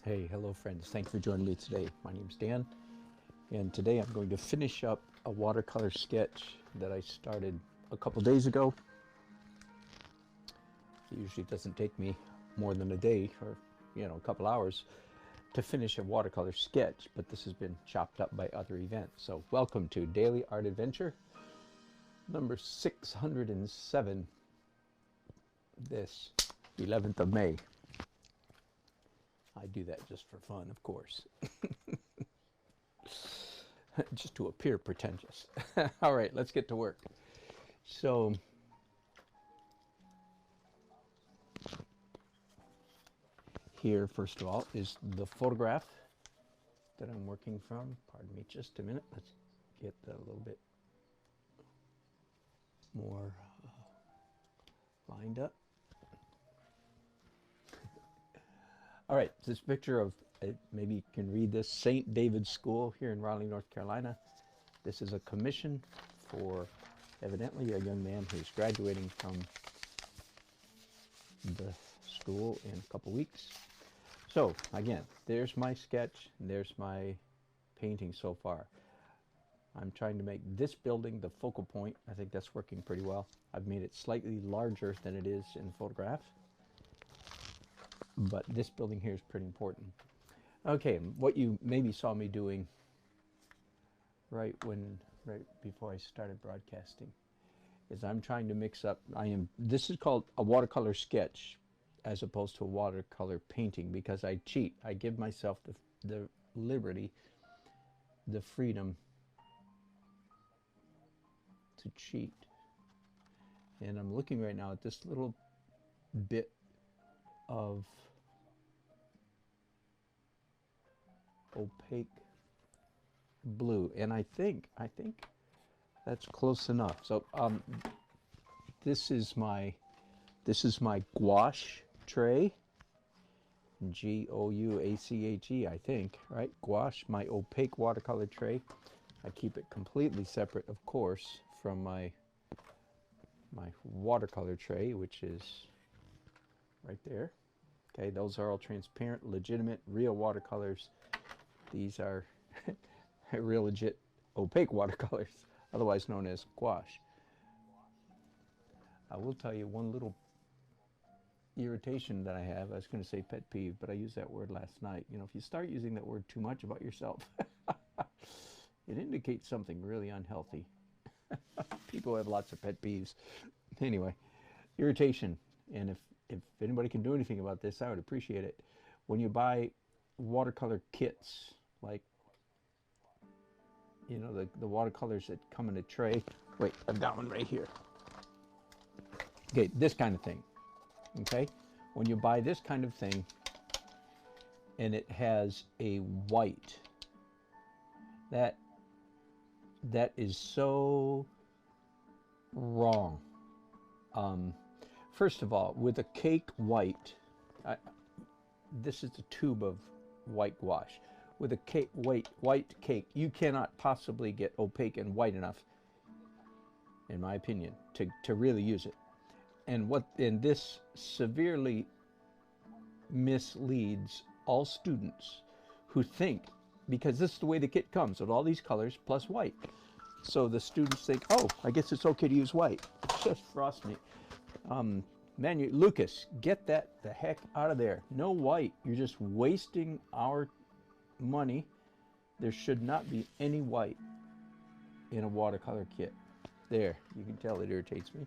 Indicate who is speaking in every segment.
Speaker 1: Hey, hello friends. Thanks for joining me today. My name's Dan, and today I'm going to finish up a watercolor sketch that I started a couple days ago. It usually doesn't take me more than a day or, a couple hours to finish a watercolor sketch, but this has been chopped up by other events. So welcome to Daily Art Adventure number 607, this 11th of May. I do that just for fun, of course. Just to appear pretentious. All right, let's get to work. So, here, first of all, is the photograph that I'm working from. Pardon me just a minute. Let's get that a little bit more lined up. All right, this picture of, maybe you can read this, St. David's School here in Raleigh, North Carolina. This is a commission for evidently a young man who's graduating from the school in a couple weeks. So again, there's my sketch and there's my painting so far. I'm trying to make this building the focal point. I think that's working pretty well. I've made it slightly larger than it is in the photograph, but this building here is pretty important. Okay, what you maybe saw me doing right before I started broadcasting is I'm trying to mix up. This is called a watercolor sketch as opposed to a watercolor painting because I cheat. I give myself the liberty, the freedom to cheat. And I'm looking right now at this little bit of opaque blue, and I think that's close enough. So this is my gouache tray, Gouache, I think, right? Gouache, my opaque watercolor tray. I keep it completely separate, of course, from my watercolor tray, which is right there. Okay, those are all transparent, legitimate, real watercolors. These are real legit opaque watercolors, otherwise known as gouache. I will tell you one little irritation that I have. I was going to say pet peeve, but I used that word last night. If you start using that word too much about yourself, it indicates something really unhealthy. People have lots of pet peeves. Anyway, irritation. And if anybody can do anything about this, I would appreciate it. When you buy watercolor kits, like, the watercolors that come in a tray. Wait, I've got one right here. Okay, this kind of thing. Okay, when you buy this kind of thing and it has a white, that is so wrong. First of all, with a cake white, this is a tube of white gouache. With a cake, white cake, you cannot possibly get opaque and white enough, in my opinion, to really use it. And this severely misleads all students who think, because this is the way the kit comes with all these colors plus white. So the students think, oh, I guess it's okay to use white. Just frost me. Lucas, get that the heck out of there. No white. You're just wasting our money. There should not be any white in a watercolor kit. There, you can tell it irritates me.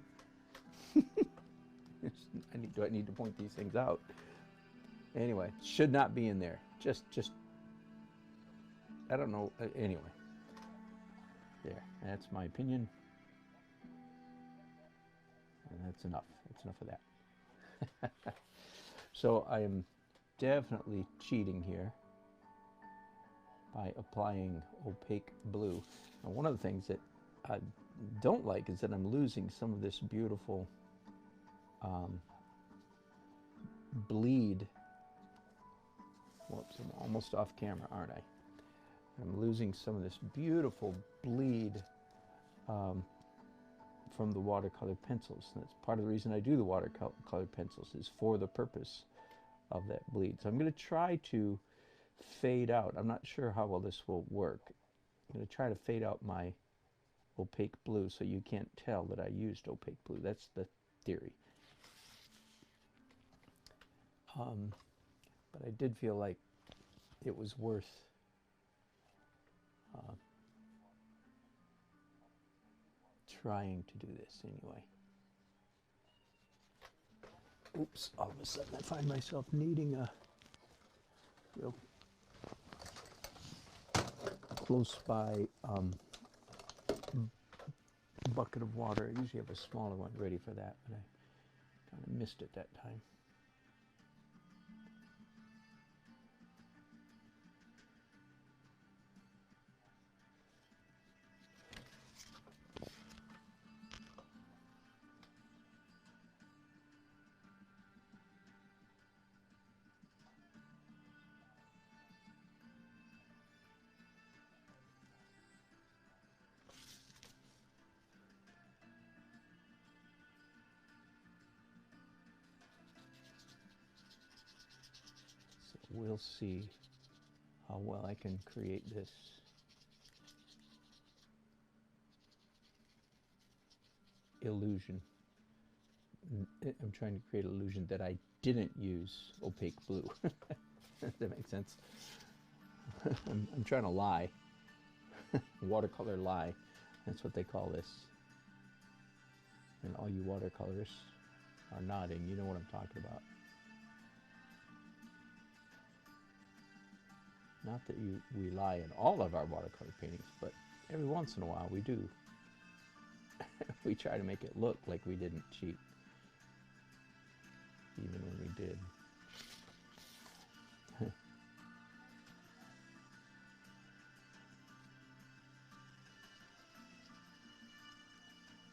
Speaker 1: Do I need to point these things out? Anyway, should not be in there. Just I don't know. Anyway, there. That's my opinion, and that's enough. That's enough of that. So I am definitely cheating here by applying opaque blue. And one of the things that I don't like is that I'm losing some of this beautiful bleed. Whoops, I'm almost off camera, aren't I? I'm losing some of this beautiful bleed from the watercolor pencils. And that's part of the reason I do the watercolor pencils, is for the purpose of that bleed. So I'm going to try to fade out. I'm not sure how well this will work. I'm going to try to fade out my opaque blue so you can't tell that I used opaque blue. That's the theory. But I did feel like it was worth trying to do this anyway. Oops, all of a sudden I find myself needing a real close by bucket of water. I usually have a smaller one ready for that, but I kind of missed it that time. We'll see how well I can create this illusion. I'm trying to create an illusion that I didn't use opaque blue. Does that make sense? I'm trying to lie. Watercolor lie. That's what they call this. And all you watercolors are nodding. You know what I'm talking about. Not that we lie in all of our watercolor paintings, but every once in a while we do. We try to make it look like we didn't cheat, even when we did.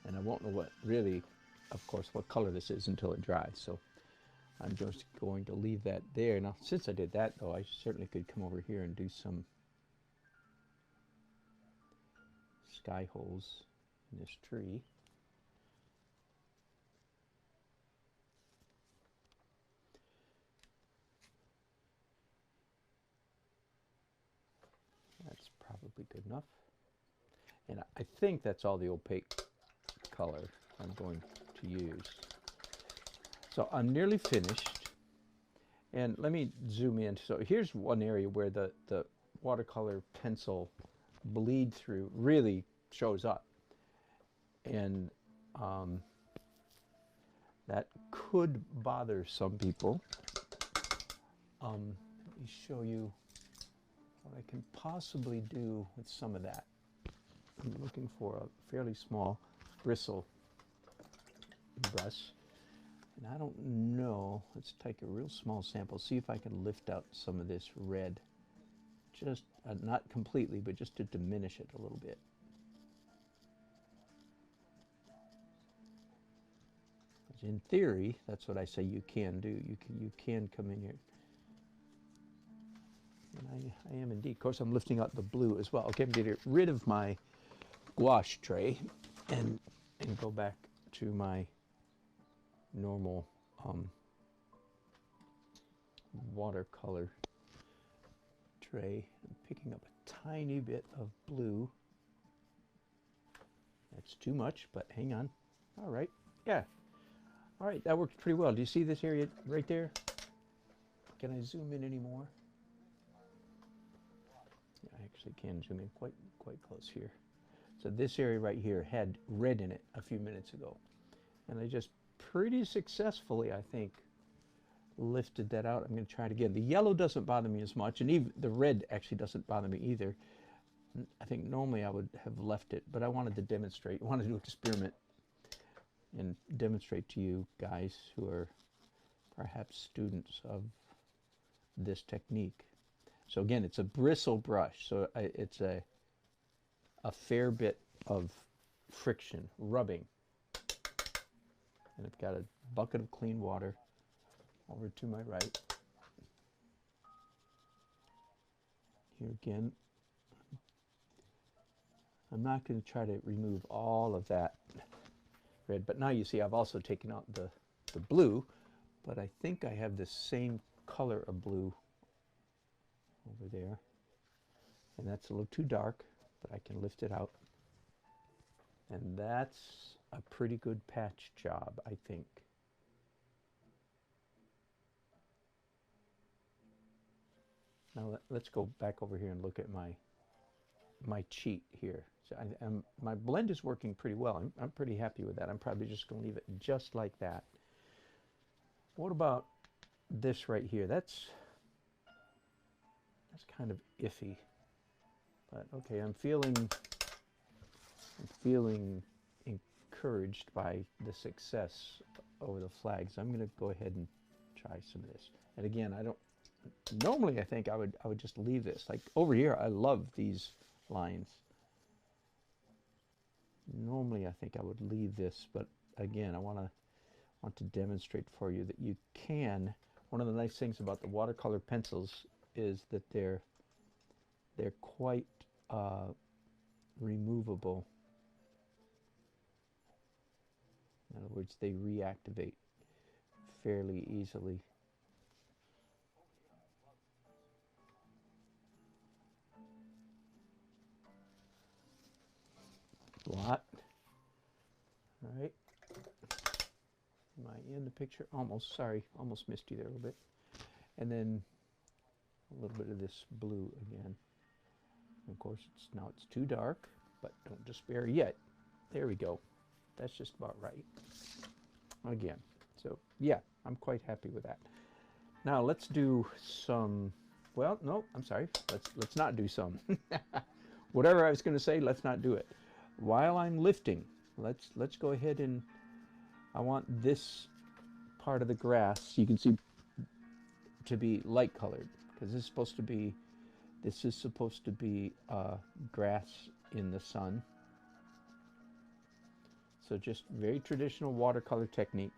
Speaker 1: And I won't know what really, of course, what color this is until it dries. So I'm just going to leave that there. Now, since I did that, though, I certainly could come over here and do some sky holes in this tree. That's probably good enough. And I think that's all the opaque color I'm going to use. So I'm nearly finished, and let me zoom in. So here's one area where the watercolor pencil bleed through really shows up, and that could bother some people. Let me show you what I can possibly do with some of that. I'm looking for a fairly small bristle brush. And I don't know, let's take a real small sample, see if I can lift out some of this red. Just, not completely, but just to diminish it a little bit. In theory, that's what I say you can do. You can come in here. And I am indeed. Of course, I'm lifting out the blue as well. Okay, I'm getting rid of my gouache tray and go back to my normal watercolor tray. I'm picking up a tiny bit of blue. That's too much, but hang on. All right, yeah. All right, that works pretty well. Do you see this area right there? Can I zoom in any more? Yeah, I actually can zoom in quite close here. So this area right here had red in it a few minutes ago. And I just pretty successfully, I think, lifted that out. I'm going to try it again. The yellow doesn't bother me as much, and even the red actually doesn't bother me either. I think normally I would have left it, but I wanted to demonstrate, wanted to experiment and demonstrate to you guys who are perhaps students of this technique. So again, it's a bristle brush, so it's a fair bit of friction, rubbing. And I've got a bucket of clean water over to my right. Here again, I'm not going to try to remove all of that red, but now you see I've also taken out the blue, but I think I have the same color of blue over there. And that's a little too dark, but I can lift it out. And that's a pretty good patch job, I think. Now let's go back over here and look at my cheat here. So my blend is working pretty well. I'm pretty happy with that. I'm probably just going to leave it just like that. What about this right here? That's kind of iffy. But okay, I'm feeling encouraged by the success over the flags. I'm going to go ahead and try some of this. And again, normally I think I would just leave this. Like over here, I love these lines. Normally I think I would leave this, but again, I want to demonstrate for you that you can. One of the nice things about the watercolor pencils is that they're quite removable. In other words, they reactivate fairly easily. Lot. All right. Am I in the picture? Almost. Sorry, almost missed you there a little bit. And then a little bit of this blue again. Of course, now it's too dark, but don't despair yet. There we go. That's just about right. Again, so yeah, I'm quite happy with that. Now let's do some. Well, no, I'm sorry. Let's not do some. Whatever I was going to say, let's not do it. While I'm lifting, let's go ahead and I want this part of the grass you can see to be light colored, because this is supposed to be grass in the sun. So just very traditional watercolor technique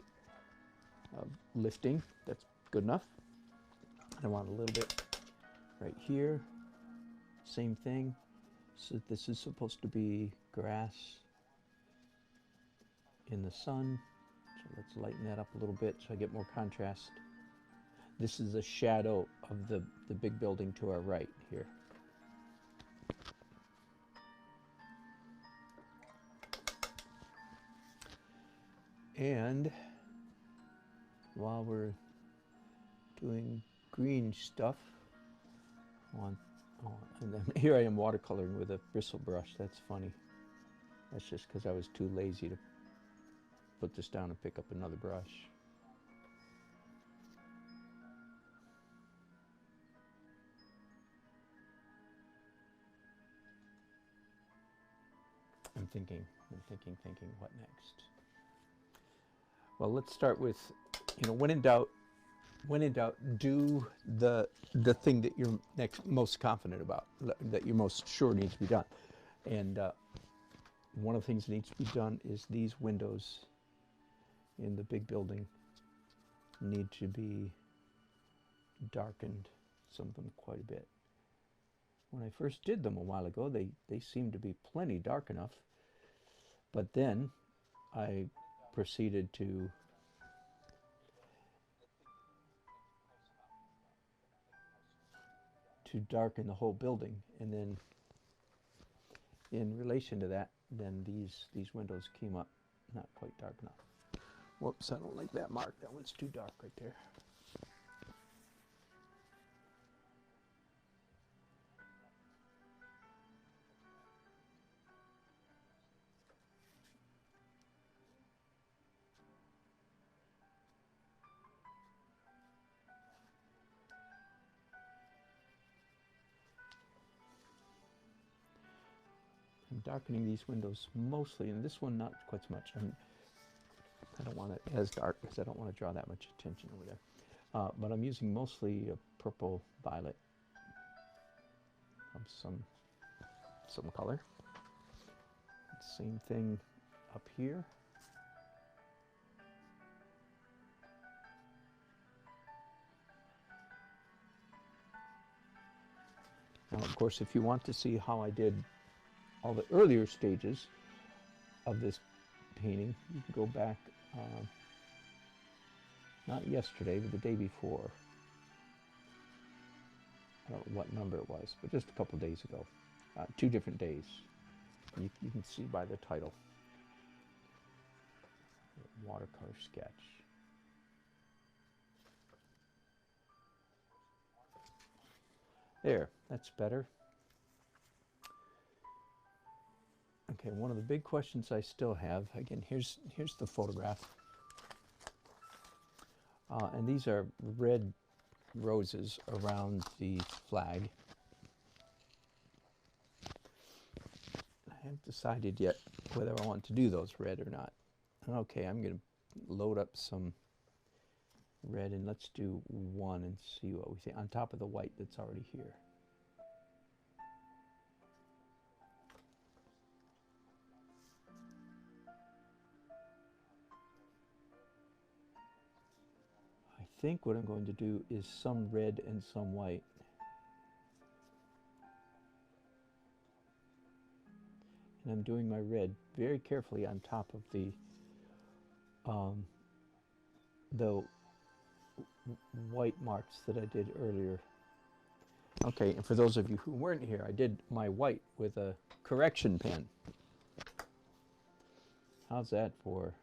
Speaker 1: of lifting. That's good enough. I want a little bit right here. Same thing. So this is supposed to be grass in the sun. So let's lighten that up a little bit so I get more contrast. This is a shadow of the big building to our right here. And while we're doing green stuff, and then here I am watercoloring with a bristle brush. That's funny. That's just because I was too lazy to put this down and pick up another brush. I'm thinking, what next? Well, let's start with, when in doubt, do the thing that you're most confident about, that you're most sure needs to be done. And one of the things that needs to be done is these windows in the big building need to be darkened, some of them quite a bit. When I first did them a while ago, they seemed to be plenty dark enough, but then I proceeded to darken the whole building, and then in relation to that, then these windows came up not quite dark enough. Whoops, I don't like that mark. That one's too dark right there. I'm darkening these windows mostly, and this one not quite so much. I don't want it as dark because I don't want to draw that much attention over there. But I'm using mostly a purple violet of some color. Same thing up here. Now, of course, if you want to see how I did all the earlier stages of this painting, you can go back, not yesterday, but the day before. I don't know what number it was, but just a couple days ago. 2 different days. You can see by the title. Watercolor sketch. There, that's better. Okay, one of the big questions I still have, again, here's the photograph. And these are red roses around the flag. I haven't decided yet whether I want to do those red or not. Okay, I'm going to load up some red, and let's do one and see what we see on top of the white that's already here. I think what I'm going to do is some red and some white. And I'm doing my red very carefully on top of the white marks that I did earlier. Okay, and for those of you who weren't here, I did my white with a correction pen. How's that for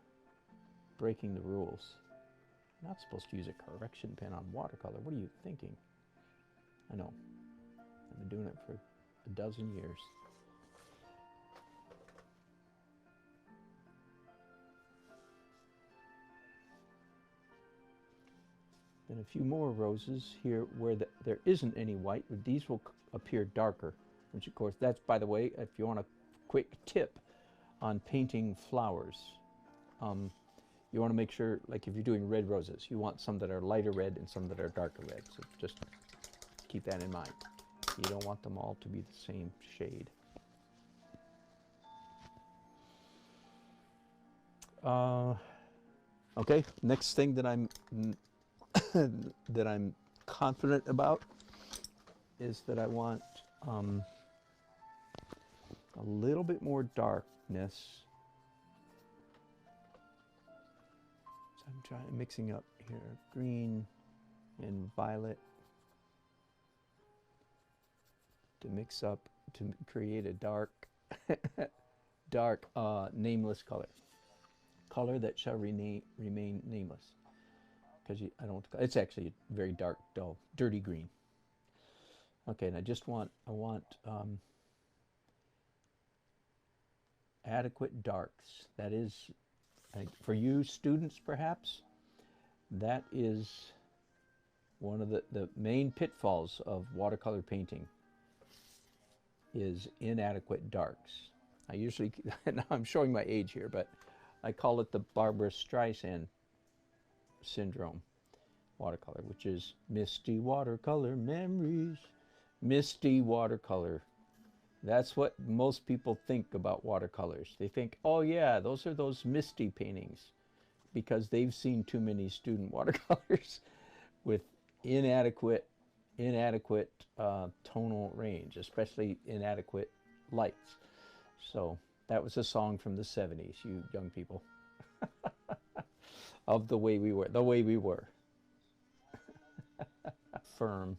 Speaker 1: breaking the rules? You're not supposed to use a correction pen on watercolor. What are you thinking? I know. I've been doing it for a dozen years. Then a few more roses here where there isn't any white, but these will appear darker, which of course, that's, by the way, if you want a quick tip on painting flowers, you want to make sure, like if you're doing red roses, you want some that are lighter red and some that are darker red. So just keep that in mind. You don't want them all to be the same shade. Okay, next thing that I'm that I'm confident about is that I want a little bit more darkness. So I'm mixing up here green and violet to mix up to create a dark nameless color that shall remain nameless. Because I don't, it's actually a very dark, dull, dirty green. Okay, and I want adequate darks. That is, for you students perhaps, that is one of the main pitfalls of watercolor painting is inadequate darks. I usually, now I'm showing my age here, but I call it the Barbara Streisand syndrome watercolor, which is misty watercolor memories. Misty watercolor. That's what most people think about watercolors. They think, oh yeah, those are those misty paintings, because they've seen too many student watercolors with inadequate tonal range, especially inadequate lights. So that was a song from the 70s, you young people. Of the way we were. Affirm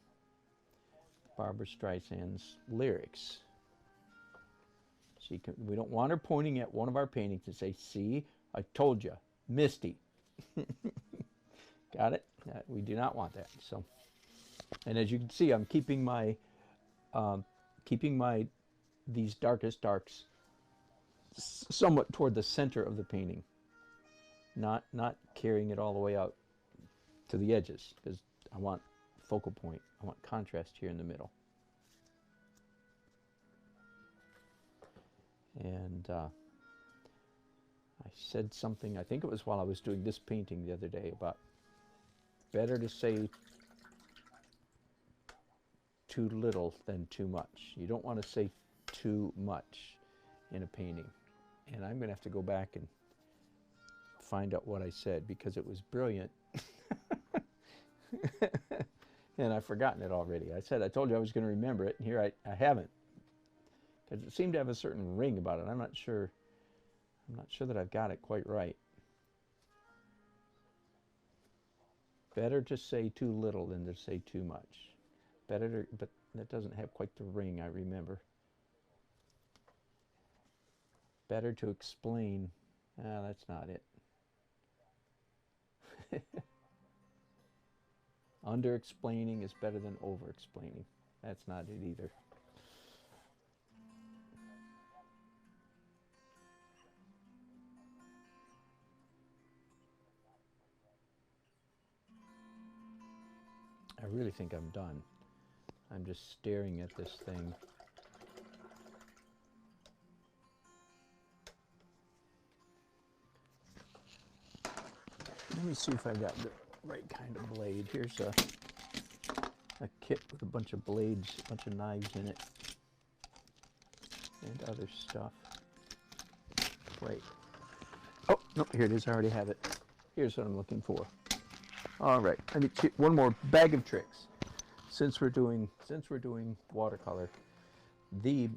Speaker 1: Barbara Streisand's lyrics. We don't want her pointing at one of our paintings and say, see, I told you, misty. Got it? We do not want that. So, and as you can see, I'm keeping these darkest darks somewhat toward the center of the painting. Not carrying it all the way out to the edges, because I want focal point. I want contrast here in the middle. And I said something, I think it was while I was doing this painting the other day, about better to say too little than too much. You don't want to say too much in a painting. And I'm going to have to go back and find out what I said, because it was brilliant. And I've forgotten it already. I told you I was going to remember it, and here I haven't. Because it seemed to have a certain ring about it. I'm not sure that I've got it quite right. Better to say too little than to say too much. Better to, but that doesn't have quite the ring, I remember. Better to explain. Ah, that's not it. Under-explaining is better than over-explaining. That's not it either. I really think I'm done. I'm just staring at this thing. Let me see if I got the right kind of blade. Here's a kit with a bunch of blades, a bunch of knives in it, and other stuff. Right. Oh, no, here it is. I already have it. Here's what I'm looking for. All right. I need one more bag of tricks. Since we're doing watercolor, the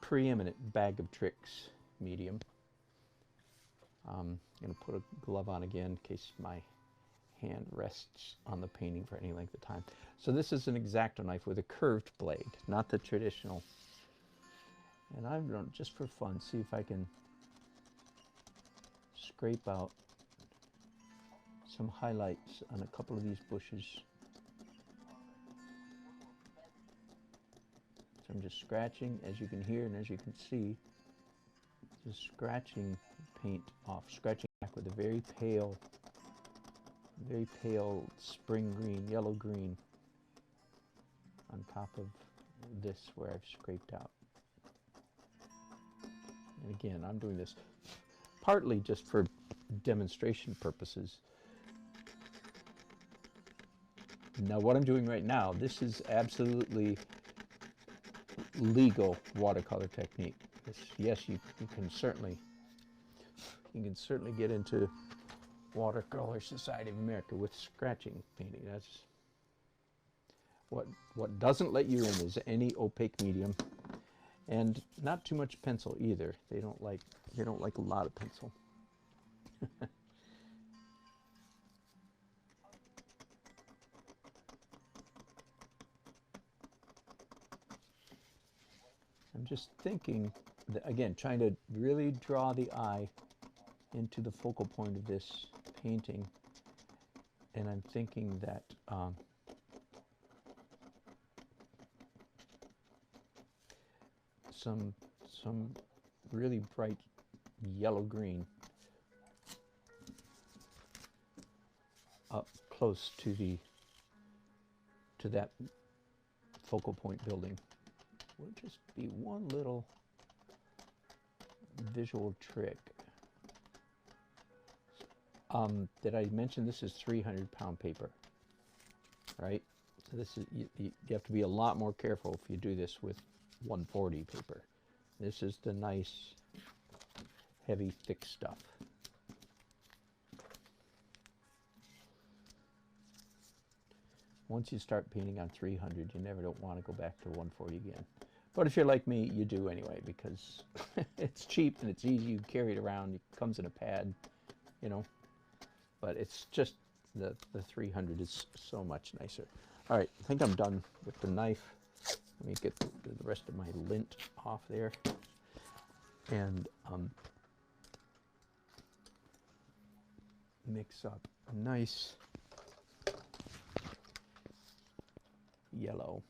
Speaker 1: preeminent bag of tricks medium. I'm going to put a glove on again in case my hand rests on the painting for any length of time. So this is an X-Acto knife with a curved blade, not the traditional. And I'm going to, just for fun, see if I can scrape out some highlights on a couple of these bushes. So I'm just scratching, as you can hear and as you can see, just scratching paint off, scratching back with a very pale spring green, yellow green on top of this where I've scraped out. And again, I'm doing this partly just for demonstration purposes. Now what I'm doing right now, this is absolutely legal watercolor technique. Yes, you can certainly get into Watercolor Society of America with scratching painting. That's what doesn't let you in is any opaque medium, and not too much pencil either. They don't like a lot of pencil. I'm just thinking that, again, trying to really draw the eye into the focal point of this painting, and I'm thinking that some really bright yellow green up close to that focal point building would just be one little visual trick. Did I mention this is 300-pound paper, right? So this is you have to be a lot more careful if you do this with 140 paper. This is the nice, heavy, thick stuff. Once you start painting on 300, you never don't want to go back to 140 again. But if you're like me, you do anyway, because it's cheap and it's easy. You carry it around. It comes in a pad, you know. But it's just the 300 is so much nicer. All right, I think I'm done with the knife. Let me get the rest of my lint off there. And mix up a nice yellow.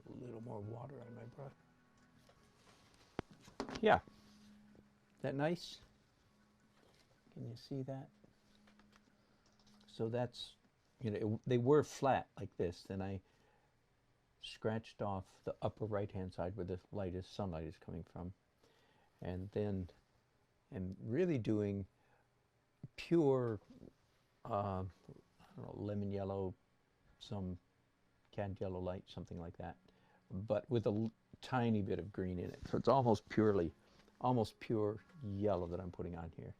Speaker 1: A little more water on my brush. Yeah. Is that nice? Can you see that? So that's, you know, they were flat like this. Then I scratched off the upper right-hand side where the sunlight is coming from. And then I'm really doing pure, I don't know, lemon yellow, some canned yellow light, something like that. But with tiny bit of green in it. So it's almost pure yellow that I'm putting on here.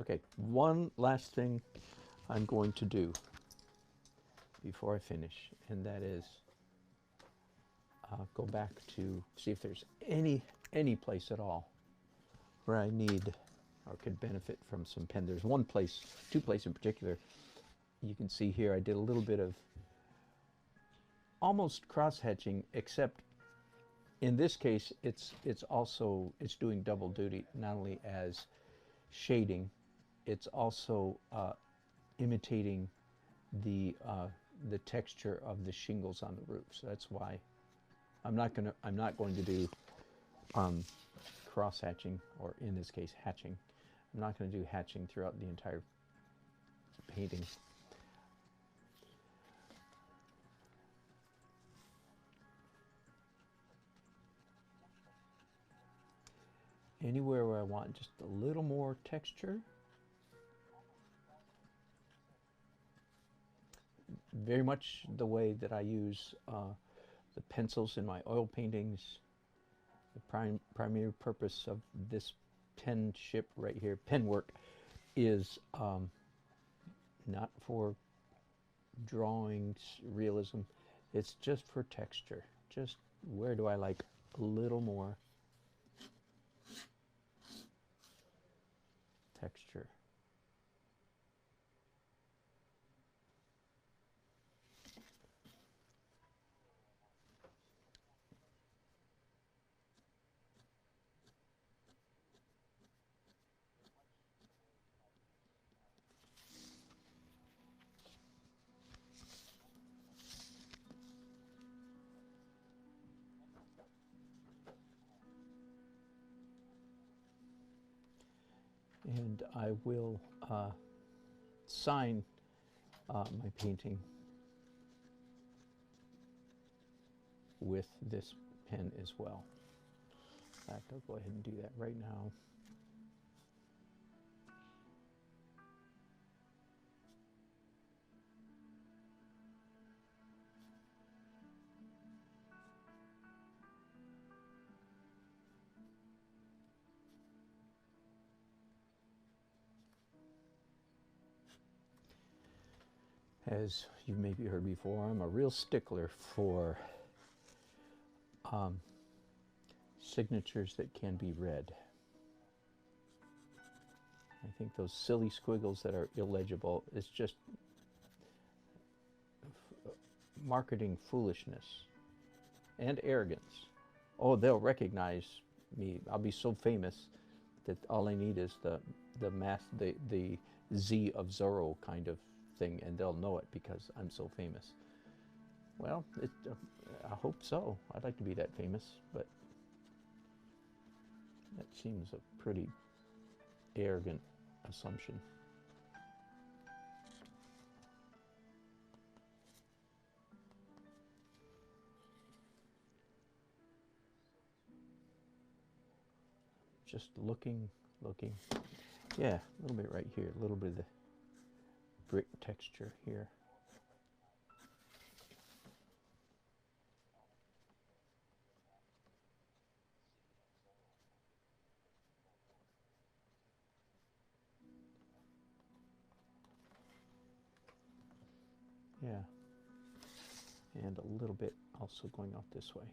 Speaker 1: Okay, one last thing I'm going to do before I finish, and that is go back to see if there's any place at all where I need or could benefit from some pen. There's one place, two places in particular. You can see here I did a little bit of almost cross-hatching, except in this case it's doing double duty, not only as shading, it's also imitating the texture of the shingles on the roof. So that's why I'm not going to do cross hatching, or in this case hatching. I'm not going to do hatching throughout the entire painting. Anywhere where I want just a little more texture. Very much the way that I use the pencils in my oil paintings. The primary purpose of this pen ship right here, pen work, is not for drawings, realism. It's just for texture. Just where do I like a little more texture. And I will sign my painting with this pen as well. In fact, I'll go ahead and do that right now. As you maybe heard before, I'm a real stickler for signatures that can be read. I think those silly squiggles that are illegible is just marketing foolishness and arrogance. Oh, they'll recognize me. I'll be so famous that all I need is the Z of Zorro kind of thing, and they'll know it because I'm so famous. Well, I hope so. I'd like to be that famous, but that seems a pretty arrogant assumption. Just looking. Yeah, a little bit right here, a little bit of the brick texture here. Yeah, and a little bit also going off this way.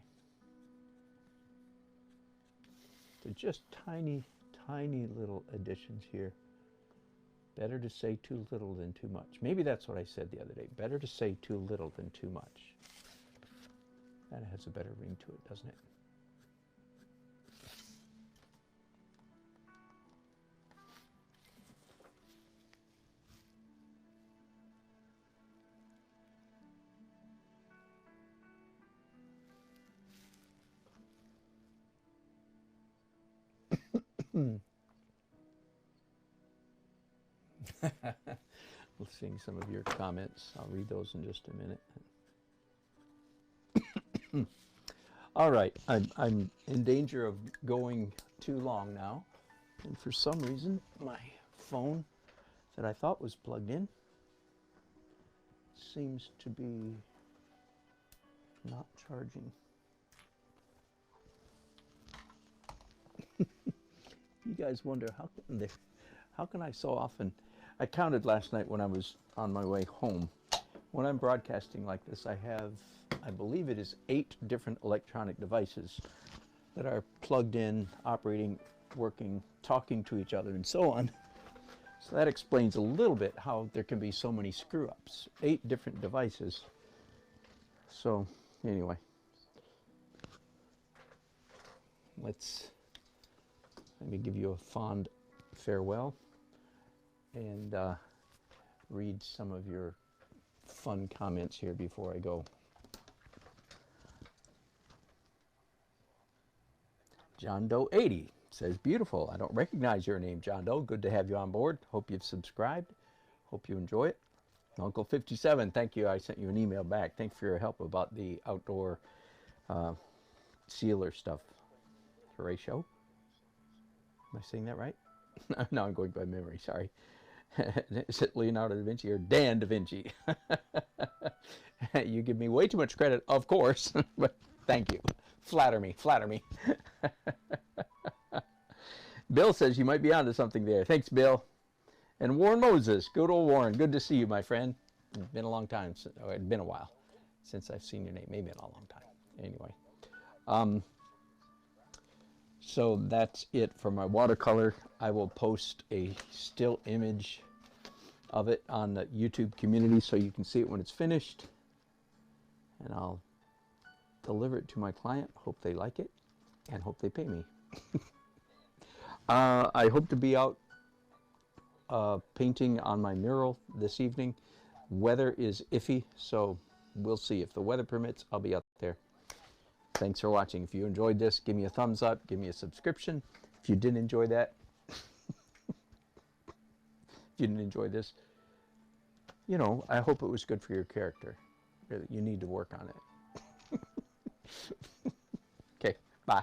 Speaker 1: They're just tiny little additions here. Better to say too little than too much. Maybe that's what I said the other day. Better to say too little than too much. That has a better ring to it, doesn't it? We'll see some of your comments. I'll read those in just a minute. All right, I'm in danger of going too long now, and for some reason my phone that I thought was plugged in seems to be not charging. You guys wonder how can I so often, I counted last night when I was on my way home. When I'm broadcasting like this, I have, I believe it is 8 different electronic devices that are plugged in, operating, working, talking to each other, and so on. So that explains a little bit how there can be so many screw-ups. 8 different devices. So anyway, let me give you a fond farewell and read some of your fun comments here before I go. John Doe 80 says, beautiful. I don't recognize your name, John Doe. Good to have you on board. Hope you've subscribed. Hope you enjoy it. Uncle 57, thank you. I sent you an email back. Thanks for your help about the outdoor sealer stuff. Horatio. Am I saying that right? No, I'm going by memory. Sorry. Is it Leonardo da Vinci or Dan da Vinci? You give me way too much credit, of course, but thank you. Flatter me, flatter me. Bill says you might be onto something there. Thanks, Bill. And Warren Moses, good old Warren. Good to see you, my friend. It's been a long time. It's been a while since I've seen your name. Maybe been a long time. Anyway. So that's it for my watercolor. I will post a still image of it on the YouTube community so you can see it when it's finished. And I'll deliver it to my client. Hope they like it and hope they pay me. I hope to be out painting on my mural this evening. Weather is iffy, so we'll see. If the weather permits, I'll be out there. Thanks for watching. If you enjoyed this, give me a thumbs up, give me a subscription. If you didn't enjoy that, if you didn't enjoy this, you know, I hope it was good for your character. You need to work on it. Okay, bye.